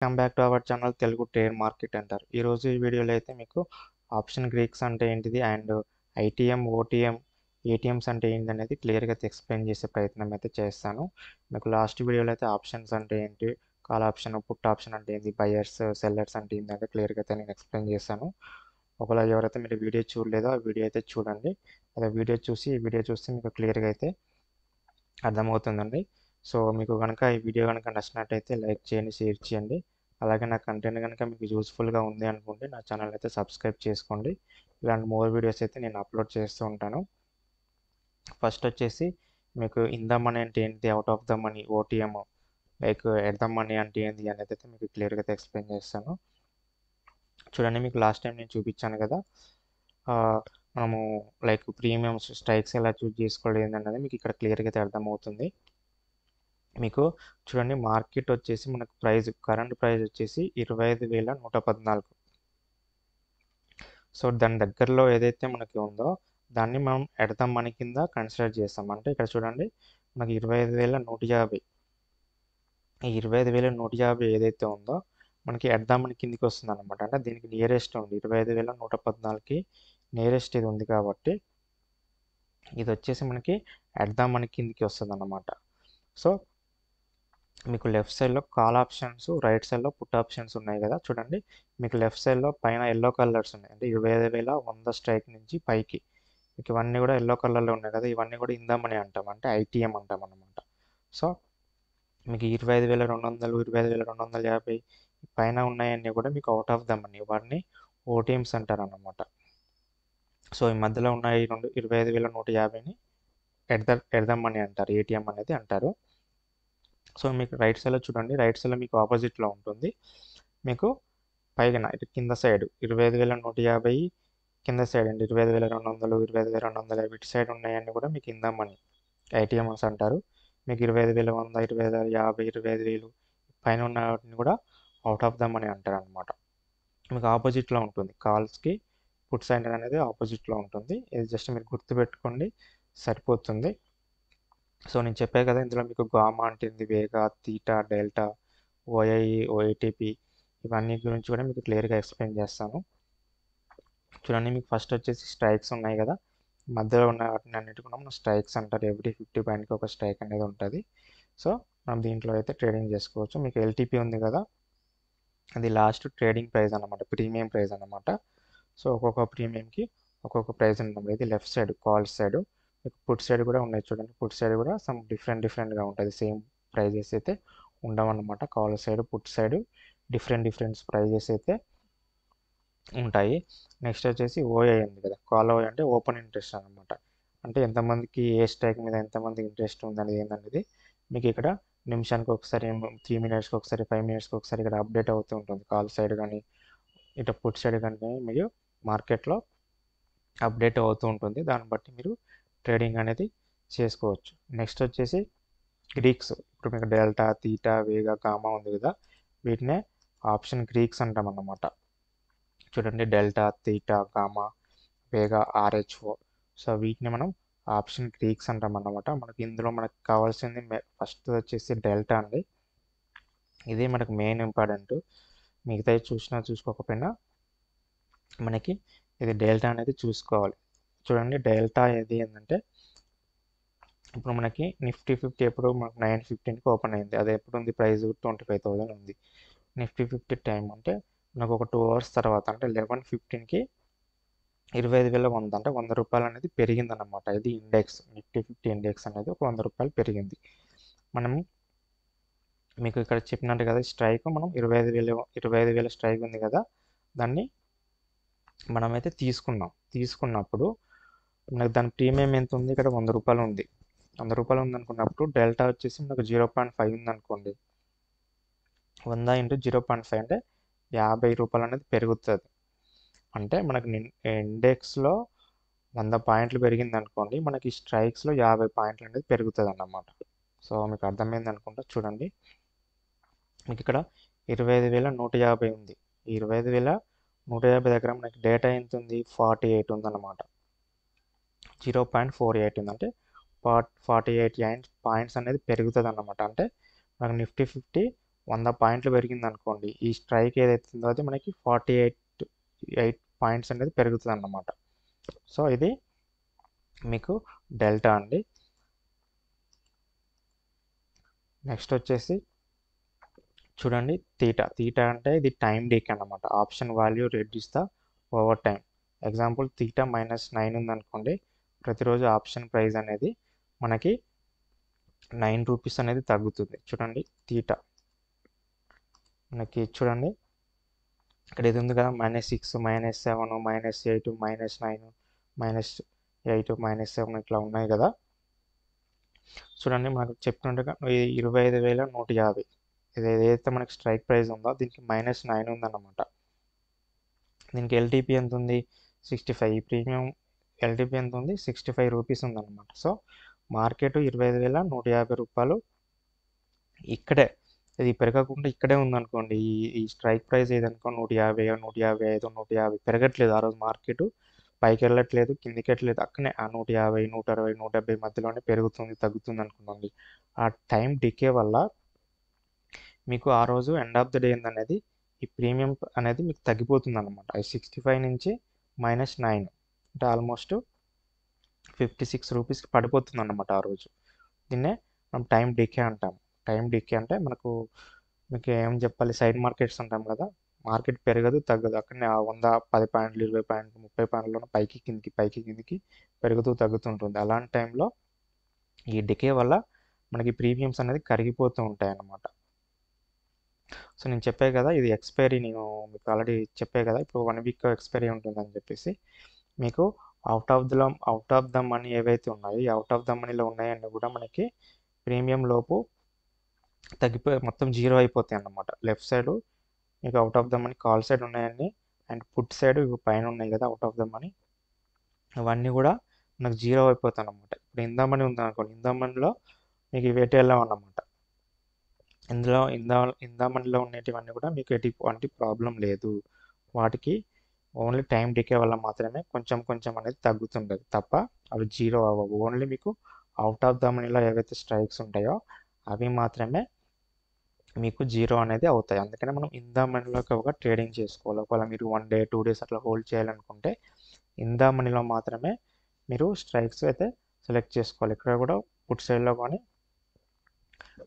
Come back to our channel Telugu trade market అంటారు. ఈరోజు ఈ వీడియోలో అయితే మీకు ఆప్షన్ గ్రీక్స్ అంటే ఏంటిది అండ్ ఐటీఎం, ఓటీఎం, ఏటీఎంస్ అంటే ఏంటి అనేది క్లియర్గా ఎక్స్ప్లెయిన్ చేసే ప్రయత్నం అయితే చేస్తాను. మీకు లాస్ట్ వీడియోలో అయితే ఆప్షన్స్ అంటే ఏంటి, కాల్ ఆప్షన్, పుట్ ఆప్షన్ అంటే ఏంటి, బయర్స్, సెల్లర్స్ అంటే ఏంటి అంటే క్లియర్గా అయితే నేను ఎక్స్ప్లెయిన్ చేస్తాను. ఒకవేళ ఎవరైతే మీరు వీడియో చూడలేదో ఆ వీడియో అయితే చూడండి. అదే వీడియో చూసి ఈ వీడియో చూస్తే మీకు క్లియర్గా అయితే అర్థమవుతుందండి. సో మీకు కనుక ఈ వీడియో కనుక నచ్చినట్టయితే లైక్ చేయండి, షేర్ చేయండి. అలాగే నా కంటెంట్ కనుక మీకు యూస్ఫుల్గా ఉంది అనుకుంటే నా ఛానల్ అయితే సబ్స్క్రైబ్ చేసుకోండి. ఇలాంటి మోర్ వీడియోస్ అయితే నేను అప్లోడ్ చేస్తూ ఉంటాను. ఫస్ట్ వచ్చేసి మీకు ఇన్ ద మనీ అంటే ఏంటి, out of the money, OTM, like at the money అంటే ఏంటి అనేది అయితే మీకు క్లియర్గా అయితే ఎక్స్ప్లెయిన్ చేస్తాను. చూడండి, మీకు లాస్ట్ టైం నేను చూపించాను కదా, మనము లైక్ ప్రీమియమ్స్, స్ట్రైక్స్ ఎలా చూస్ చేసుకోవాలి ఏంటన్నది మీకు ఇక్కడ క్లియర్గా అయితే అర్థమవుతుంది. మీకు చూడండి, మార్కెట్ వచ్చేసి మనకు కరెంట్ ప్రైస్ వచ్చేసి 25,114. సో దాని దగ్గరలో ఏదైతే మనకి ఉందో దాన్ని మనం ఎట్ ద మనీ కింద కన్సిడర్ చేస్తాం. అంటే ఇక్కడ చూడండి, మనకి 25,150, ఈ 25,150 ఏదైతే ఉందో మనకి ఎట్ ద మనీ కిందికి వస్తుంది అనమాట. అంటే దీనికి నియరెస్ట్ ఉంది, 25,114కి నియరెస్ట్ ఇది ఉంది కాబట్టి ఇది వచ్చేసి మనకి ఎట్ ద మనీ కిందికి వస్తుంది అన్నమాట. సో మీకు లెఫ్ట్ సైడ్లో కాల్ ఆప్షన్స్, రైట్ సైడ్లో పుట్ ఆప్షన్స్ ఉన్నాయి కదా. చూడండి, మీకు లెఫ్ట్ సైడ్లో పైన ఎల్లో కలర్స్ ఉన్నాయి, అంటే 25,100 స్ట్రైక్ నుంచి పైకి మీకు ఇవన్నీ కూడా ఎల్లో కలర్లో ఉన్నాయి కదా. ఇవన్నీ కూడా ఇందామని అంటాం, అంటే ఐటీఎం అంటాం అన్నమాట. సో మీకు 25,200, 25,250 పైన ఉన్నాయన్నీ కూడా మీకు అవుట్ ఆఫ్ ద మనీ, వాటిని ఓటీఎంస్ అంటారు అన్నమాట. సో ఈ మధ్యలో ఉన్న ఈ 25,150ని ఎట్ ద మనీ అంటారు, ఏటీఎం అనేది అంటారు. సో మీకు రైట్ సైడ్లో చూడండి, రైట్ సైడ్లో మీకు ఆపోజిట్లో ఉంటుంది. మీకు పైన కింద సైడ్ 25,150 కింద సైడ్ అండి 25,200, 25,250 ఇటు సైడ్ ఉన్నాయన్నీ కూడా మీకు ఇన్ ద మనీ ఐటీఎంస్ అంటారు. మీకు 25,100, 25,050, 25,000 పైన ఉన్న వాటిని కూడా అవుట్ ఆఫ్ ద మనీ అంటారు అనమాట. మీకు ఆపోజిట్లో ఉంటుంది, కాల్స్కి పుట్ సైడ్ అనేది ఆపోజిట్లో ఉంటుంది. ఇది జస్ట్ మీరు గుర్తుపెట్టుకోండి సరిపోతుంది. సో నేను చెప్పాను కదా, ఇందులో మీకు గామా అంటుంది, వేగా, తీటా, డెల్టా, ఓఐ, ఓఐటీపీ ఇవన్నీ గురించి కూడా మీకు క్లియర్గా ఎక్స్ప్లెయిన్ చేస్తాను. చూడండి, మీకు ఫస్ట్ వచ్చేసి స్ట్రైక్స్ ఉన్నాయి కదా, మధ్యలో ఉన్న వాటిని అన్నిటి కూడా మనం స్ట్రైక్స్ అంటారు. ఎవ్రీ 50 పాయింట్కి ఒక స్ట్రైక్ అనేది ఉంటుంది. సో మనం దీంట్లో అయితే ట్రేడింగ్ చేసుకోవచ్చు. మీకు ఎల్టీపీ ఉంది కదా, అది లాస్ట్ ట్రేడింగ్ ప్రైస్ అనమాట, ప్రీమియం ప్రైస్ అనమాట. సో ఒక్కొక్క ప్రీమియంకి ఒక్కొక్క ప్రైస్ ఉంటుంది. ఇది లెఫ్ట్ సైడ్ కాల్ సైడ్. మీకు పుట్ సైడ్ కూడా ఉన్నాయి చూడండి, పుట్ సైడ్ కూడా సమ్ డిఫరెంట్గా ఉంటుంది. సేమ్ ప్రైజెస్ అయితే ఉండవన్నమాట. Call side, put side different prices అయితే ఉంటాయి. నెక్స్ట్ వచ్చేసి ఓఐ ఉంది కదా, కాల్ ఓఐ అంటే ఓపెన్ ఇంట్రెస్ట్ అనమాట. అంటే ఎంతమందికి ఏ స్ట్రైక్ మీద ఎంతమంది ఇంట్రెస్ట్ ఉందనేది ఏంటనేది మీకు ఇక్కడ నిమిషానికి ఒకసారి, 3 మినిట్స్కి ఒకసారి, 5 మినిట్స్కి ఒకసారి ఇక్కడ అప్డేట్ అవుతూ ఉంటుంది. కాల్ సైడ్ కానీ ఇటు పుట్ సైడ్ కానీ మీరు మార్కెట్లో అప్డేట్ అవుతూ ఉంటుంది. దాన్ని బట్టి మీరు ట్రేడింగ్ అనేది చేసుకోవచ్చు. నెక్స్ట్ వచ్చేసి గ్రీక్స్. ఇప్పుడు మీకు డెల్టా, తీటా, వేగా, గామా ఉంది కదా, వీటినే ఆప్షన్ గ్రీక్స్ అంటాం అన్నమాట. చూడండి, డెల్టా, తీటా, గామా, వేగా, ఆర్హెచ్ఓ. సో వీటిని మనం ఆప్షన్ గ్రీక్స్ అంటాం అన్నమాట. మనకి ఇందులో మనకు కావాల్సింది ఫస్ట్ వచ్చేసి డెల్టా అండి. ఇదే మనకు మెయిన్ ఇంపార్టెంట్. మిగతా చూసుకోకపోయినా మనకి ఇది డెల్టా అనేది చూసుకోవాలి. చూడండి, డెల్టా ఏది ఏంటంటే, ఇప్పుడు మనకి నిఫ్టీ 50 ఎప్పుడు మనకు 9:15కి ఓపెన్ అయింది. అది ఎప్పుడు ఉంది, ప్రైస్ 25,000 ఉంది. నిఫ్టీ 50 టైం అంటే మనకు ఒక 2 అవర్స్ తర్వాత, అంటే 11:15కి 25,100, అంటే 100 రూపాయలు అనేది పెరిగిందన్నమాట. ఇది ఇండెక్స్, నిఫ్టీ 50 ఇండెక్స్ అనేది ఒక 100 రూపాయలు పెరిగింది. మనం మీకు ఇక్కడ చెప్పినట్టు కదా, స్ట్రైక్ మనం 25,000 స్ట్రైక్ ఉంది కదా, దాన్ని మనమైతే తీసుకున్నప్పుడు మనకు దాని ప్రీమియం ఎంత ఉంది, ఇక్కడ 100 రూపాయలు ఉంది. 100 రూపాయలు ఉంది అనుకున్నప్పుడు డెల్టా వచ్చేసి మనకు 0.5 ఉంది అనుకోండి. 100 × 0.5 అంటే 50 రూపాయలు అనేది పెరుగుతుంది. అంటే మనకు ఇండెక్స్లో 100 పాయింట్లు పెరిగింది అనుకోండి, మనకి స్ట్రైక్స్లో 50 పాయింట్లు అనేది పెరుగుతుంది అన్నమాట. సో మీకు అర్థమైంది అనుకుంటా. చూడండి, మీకు ఇక్కడ 25,150 ఉంది. ఈ 25,150 దగ్గర మనకి డేటా ఎంత ఉంది, 48 ఉందన్నమాట. 0.48 ఉంది, అంటే 48 పాయింట్స్ అనేది పెరుగుతుంది అన్నమాట. అంటే మనకు నిఫ్టీ 50 100 పాయింట్లు పెరిగింది అనుకోండి, ఈ స్ట్రైక్ ఏదైతే ఉందో అది మనకి 48 పాయింట్స్ అనేది పెరుగుతుంది అన్నమాట. సో ఇది మీకు డెల్టా అండి. నెక్స్ట్ వచ్చేసి చూడండి తీటా అంటే ఇది టైం డీకే అన్నమాట. Option value reduce the over time. Example theta -9 ఉందనుకోండి, ప్రతిరోజు ఆప్షన్ ప్రైస్ అనేది మనకి 9 రూపీస్ అనేది తగ్గుతుంది. చూడండి తీటా మనకి చూడండి ఇక్కడ ఇది ఉంది కదా, -6 -7 -8 -9 -8 -7 ఇట్లా ఉన్నాయి కదా. చూడండి మనకు చెప్పినట్టుగా 25,150 ఇది ఏదైతే మనకి స్ట్రైక్ ప్రైస్ ఉందో దీనికి -9 ఉందన్నమాట. దీనికి ఎల్టీపీ ఎంత ఉంది? 65. ఈ ప్రీమియం ఎల్టీపీ ఎంత ఉంది? 65 రూపీస్ ఉందన్నమాట. సో మార్కెట్ 25,150 రూపాయలు ఇక్కడే, ఇది పెరగకుండా ఇక్కడే ఉందనుకోండి, ఈ స్ట్రైక్ ప్రైస్ ఏదనుకో 150, 155, 150 పెరగట్లేదు. ఆ రోజు మార్కెట్ పైకి వెళ్ళట్లేదు, కిందికి వెళ్ళట్లేదు, అక్కడనే ఆ 150, 160, 170 మధ్యలోనే పెరుగుతుంది తగ్గుతుంది అనుకోండి. ఆ టైం డికే వల్ల మీకు ఆ రోజు ఎండ్ ఆఫ్ ద డే ఏందనేది ఈ ప్రీమియం అనేది మీకు తగ్గిపోతుంది అనమాట. 65 నుంచి -9 అంటే ఆల్మోస్ట్ 56 రూపీస్కి పడిపోతుంది అన్నమాట ఆ రోజు. దీన్నే మనం టైం డికే అంటాం. టైం డికే అంటే మీకు ఏం చెప్పాలి, సైడ్ మార్కెట్స్ అంటాం కదా, మార్కెట్ పెరగదు తగ్గదు, అక్కడనే 100, 10 పాయింట్లు, 20 పాయింట్లు, 30 పాయింట్లలో పైకి కిందికి పెరుగుతూ తగ్గుతుంటుంది. అలాంటి టైంలో ఈ డికే వల్ల మనకి ప్రీమియమ్స్ అనేది కరిగిపోతూ ఉంటాయి అన్నమాట. సో నేను చెప్పే కదా, ఇది ఎక్స్పైరీ నేను మీకు ఆల్రెడీ చెప్పే కదా, ఇప్పుడు 1 వీక్ ఎక్స్పైరీ ఉంటుందని చెప్పేసి. మీకు అవుట్ ఆఫ్ ద మనీ ఏవైతే ఉన్నాయో, ఈ అవుట్ ఆఫ్ ద మనీలో ఉన్నాయన్నీ కూడా మనకి ప్రీమియం లోపు తగ్గిపోయి మొత్తం జీరో అయిపోతాయి అన్నమాట. లెఫ్ట్ సైడ్ మీకు out of the money call side ఉన్నాయన్నీ, అండ్ పుట్ సైడ్ పైన ఉన్నాయి కదా అవుట్ ఆఫ్ ద మనీ, అవన్నీ కూడా మనకు జీరో అయిపోతాయి అన్నమాట. ఇప్పుడు ఇందా మనీ ఉందనుకోండి, ఇందా మనీలో మీకు ఇవేటి వెళ్ళాం అన్నమాట. ఇందా మనీలో ఉండేటివన్నీ కూడా మీకు ఎటువంటి ప్రాబ్లం లేదు. వాటికి ఓన్లీ టైం డికే వల్ల మాత్రమే కొంచెం అనేది తగ్గుతుండదు తప్ప అవి జీరో అవ్వవు. ఓన్లీ మీకు అవుట్ ఆఫ్ ద మనీలో ఏవైతే స్ట్రైక్స్ ఉంటాయో అవి మాత్రమే మీకు జీరో అనేది అవుతాయి. అందుకనే మనం ఇందా మనీలోకి ఒక ట్రేడింగ్ చేసుకోవాలి. ఒకవేళ మీరు 1 డే 2 డేస్ అట్లా హోల్డ్ చేయాలనుకుంటే ఇందా మనీలో మాత్రమే మీరు స్ట్రైక్స్ అయితే సెలెక్ట్ చేసుకోవాలి. ఇక్కడ కూడా పుట్ సైడ్లో కానీ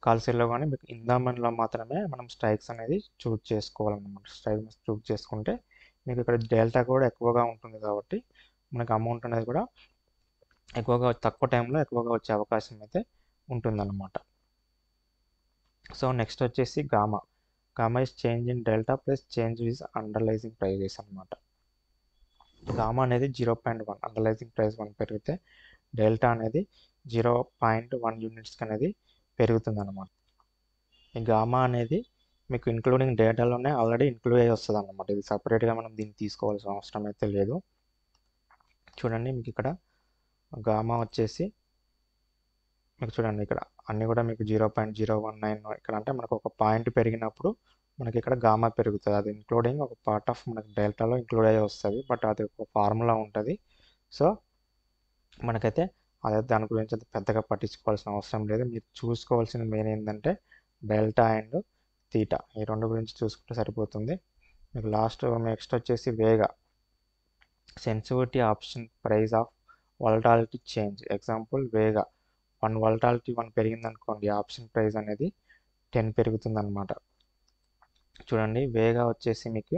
కాల్ సైడ్లో కానీ మీకు ఇందా మనీలో మాత్రమే మనం స్ట్రైక్స్ అనేది చూజ్ చేసుకోవాలన్నమాట. స్ట్రైక్స్ చూజ్ చేసుకుంటే మీకు ఇక్కడ డెల్టా కూడా ఎక్కువగా ఉంటుంది కాబట్టి మనకు అమౌంట్ అనేది కూడా తక్కువ టైంలో ఎక్కువగా వచ్చే అవకాశం అయితే ఉంటుందన్నమాట. సో నెక్స్ట్ వచ్చేసి gamma is change in delta plus change with underlying prices అనమాట. గామా అనేది 0.1, అండర్లైజింగ్ ప్రైస్ 1 పెరిగితే డెల్టా అనేది 0.1 యూనిట్స్కి అనేది పెరుగుతుంది అనమాట. ఈ గామా అనేది మీకు ఇంక్లూడింగ్ డేటాలోనే ఆల్రెడీ ఇంక్లూడ్ అయ్యి వస్తుంది అనమాట. ఇది సపరేట్గా మనం దీన్ని తీసుకోవాల్సిన అవసరం అయితే లేదు. చూడండి మీకు ఇక్కడ గామా వచ్చేసి మీకు చూడండి ఇక్కడ అన్నీ కూడా మీకు 0.019 ఇక్కడ అంటే మనకు ఒక పాయింట్ పెరిగినప్పుడు మనకి ఇక్కడ గామా పెరుగుతుంది. అది ఇంక్లూడింగ్ ఒక పార్ట్ ఆఫ్ మనకి డెల్టాలో ఇంక్లూడ్ అయ్యి వస్తుంది, బట్ అది ఒక ఫార్ములా ఉంటుంది. సో మనకైతే అదే దాని గురించి అయితే పెద్దగా పట్టించుకోవాల్సిన అవసరం లేదు. మీరు చూసుకోవాల్సిన మెయిన్ ఏంటంటే డెల్టా అండ్ తీటా, ఈ రెండు గురించి చూసుకుంటే సరిపోతుంది. మీకు నెక్స్ట్ వచ్చేసి vega sensitivity option price of volatility change. Example vega 1 volatility 1 పెరిగింది అనుకోండి, ఆప్షన్ ప్రైస్ అనేది 10 పెరుగుతుంది అనమాట. చూడండి వేగా వచ్చేసి మీకు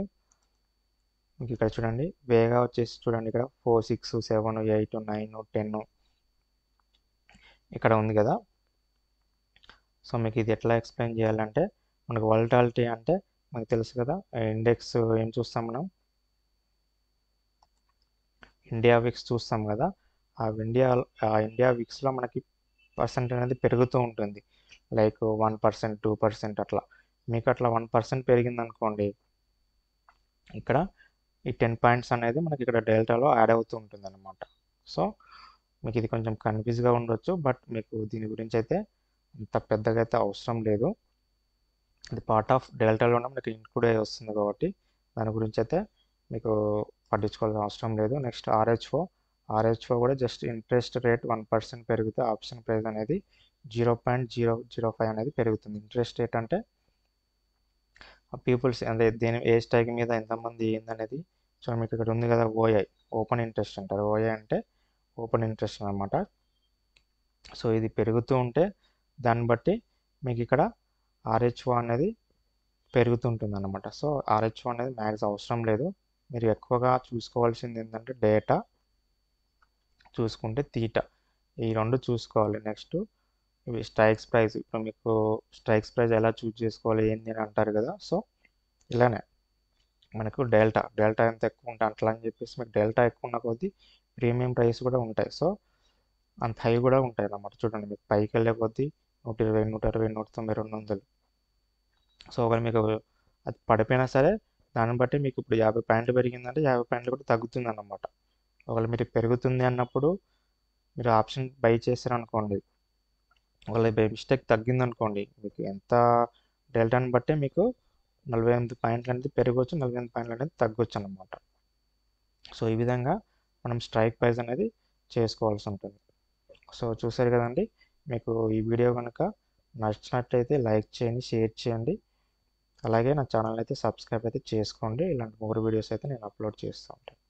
ఇక్కడ చూడండి వేగా వచ్చేసి చూడండి ఇక్కడ 4, 6, 7, 8, 9, 10 ఇక్కడ ఉంది కదా. సో మీకు ఇది ఎట్లా ఎక్స్ప్లెయిన్ చేయాలంటే, మనకు వాలటాలిటీ అంటే మనకు తెలుసు కదా, ఇండెక్స్ ఏం చూస్తాం మనం, ఇండియా విక్స్ చూస్తాం కదా. ఆ ఇండియా విక్స్లో మనకి పర్సెంట్ అనేది పెరుగుతూ ఉంటుంది, లైక్ 1%, 2% అట్లా. మీకు అట్లా 1% పెరిగింది అనుకోండి, ఇక్కడ ఈ 10 పాయింట్స్ అనేది మనకి ఇక్కడ డెల్టాలో యాడ్ అవుతూ ఉంటుంది అనమాట. సో మీకు ఇది కొంచెం కన్ఫ్యూజ్గా ఉండొచ్చు, బట్ మీకు దీని గురించి అయితే అంత పెద్దగా అయితే అవసరం లేదు. ఇది పార్ట్ ఆఫ్ డెల్టాలోనే మనకి ఇంక్లూడ్ అయ్యి వస్తుంది కాబట్టి దాని గురించి అయితే మీకు పట్టించుకోవాల్సిన అవసరం లేదు. నెక్స్ట్ ఆర్హెచ్ఓ కూడా జస్ట్ ఇంట్రెస్ట్ రేట్ 1% పెరిగితే ఆప్షన్ ప్రైస్ అనేది 0.005 అనేది పెరుగుతుంది. ఇంట్రెస్ట్ రేట్ అంటే పీపుల్స్ అంటే ఏ స్ట్రైక్ మీద ఎంతమంది ఏందనేది. సో మీకు ఇక్కడ ఉంది కదా ఓఐ, ఓపెన్ ఇంట్రెస్ట్ అంటారు. ఓఐ అంటే ఓపెన్ ఇంట్రెస్ట్ అనమాట. సో ఇది పెరుగుతూ ఉంటే దాన్ని బట్టి మీకు ఇక్కడ ఆర్హెచ్ఓ అనేది పెరుగుతుంటుంది అనమాట. సో ఆర్హెచ్ఓ అనేది మ్యాక్స్ అవసరం లేదు. మీరు ఎక్కువగా చూసుకోవాల్సింది ఏంటంటే డేటా చూసుకుంటే తీటా, ఈ రెండు చూసుకోవాలి. నెక్స్ట్ ఇవి స్ట్రైక్స్ ప్రైస్. ఇప్పుడు మీకు స్ట్రైక్స్ ప్రైస్ ఎలా చూస్ చేసుకోవాలి ఏంది అని అంటారు కదా. సో ఇలానే మనకు డెల్టా ఎంత ఎక్కువ ఉంటే అట్లా అని చెప్పేసి మీకు డెల్టా ఎక్కువ ఉన్న కొద్దీ ప్రీమియం ప్రైస్ కూడా ఉంటాయి. సో అంత హై కూడా ఉంటాయి అన్నమాట. చూడండి మీకు పైకి వెళ్ళే కొద్దీ 120, 160, 190, 200. సో ఒకవేళ మీకు అది పడిపోయినా సరే దాన్ని బట్టి మీకు ఇప్పుడు 50 పాయింట్లు పెరిగిందంటే 50 పాయింట్లు కూడా తగ్గుతుంది అన్నమాట. ఒకవేళ మీరు పెరుగుతుంది అన్నప్పుడు మీరు ఆప్షన్ బై చేశారనుకోండి, ఒకవేళ బై మిస్టేక్ తగ్గిందనుకోండి, మీకు ఎంత డెల్టాని బట్టి మీకు 48 పాయింట్లు అనేది పెరగవచ్చు, 48 పాయింట్లు అనేది తగ్గొచ్చు అన్నమాట. సో ఈ విధంగా మనం స్ట్రైక్ ప్రైస్ అనేది చేసుకోవాల్సి ఉంటుంది. సో చూసారు కదండి. మీకు ఈ వీడియో కనుక నచ్చినట్లయితే లైక్ చేయండి, షేర్ చేయండి. అలాగే నా ఛానల్ అయితే సబ్స్క్రైబ్ అయితే చేసుకోండి. ఇలాంటి 3 వీడియోస్ అయితే నేను అప్లోడ్ చేస్తూ ఉంటాను.